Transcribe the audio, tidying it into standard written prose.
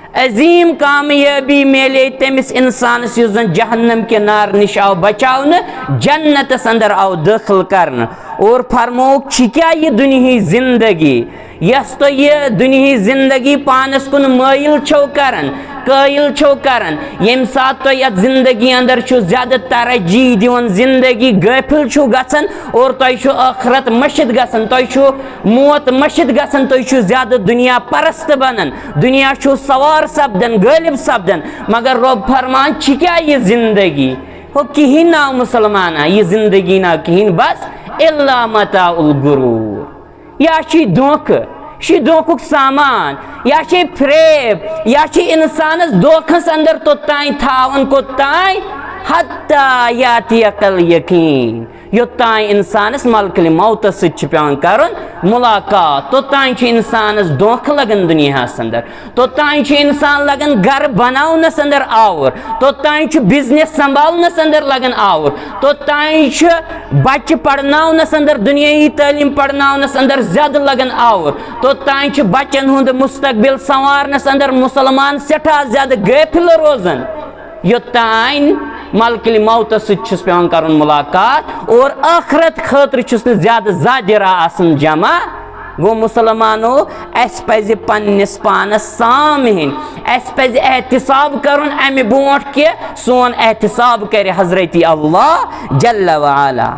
अजीम कामयाबी मिले तमिस इंसानस युस जन जहन्नम के नार निश आव बचावन जन्नतस अंदर आव दाखिल करन। और फरमोक क्या ये दुनिया जिंदगी यस तो ये दुनिया जिंदगी पानस कुन माइल छो करन कायल छो करन यम सात तो यत जिंदगी अंदर छु ज्यादा तरजीह दिवन जिंदगी गफिल छु गसन और तय छु आखिरत मशिद गसन तय छु मौत मशिद गसन तय छु ज्यादा दुनिया परस्त बनन दुनिया छु सवार सपदन गालिब सपदन। मगर रब फरमान क्या ये जिंदगी हो कहीं ना मुसलमाना ये जिंदगी ना कहीं बस इल्ला मताउल गुरूर या शी धोखुक सामान या शी फ्रेब या शी इंसानस धोखस अंदर तो ताई थावन को ताई हत्ता याती अकल यकीन योताई इंसानस मलकल मौत सच पेवान करन मुलाकात तोताई इंसानस धोख लगन दुनिया अंदर तोताई इंसान लगन घर बनावनस अंदर आवर तोताई बिजनेस संभालनस अंदर लगन आवर तोताई बच्चे पढ़नावनस अंदर दुनियाई तालीम पढ़नावनस अंदर ज्यादा लगन आवर तोताई बच्चन हुंद मुस्तकबिल संवारनस अंदर मुसलमान सेठा ज्यादा गफिल रोजन योताई मलकल मौत सच पेवान करन मुलाकात और आखिरत खतर ज्यादा जादिरा आसन जमा। गो मुसलमानो अस पज़ पन्निस पानस सामहिन अस पज़ एहतिसाब करन अमि बोट के सोन एहतिसाब करे हजरत अल्लाह जल्ल व अला।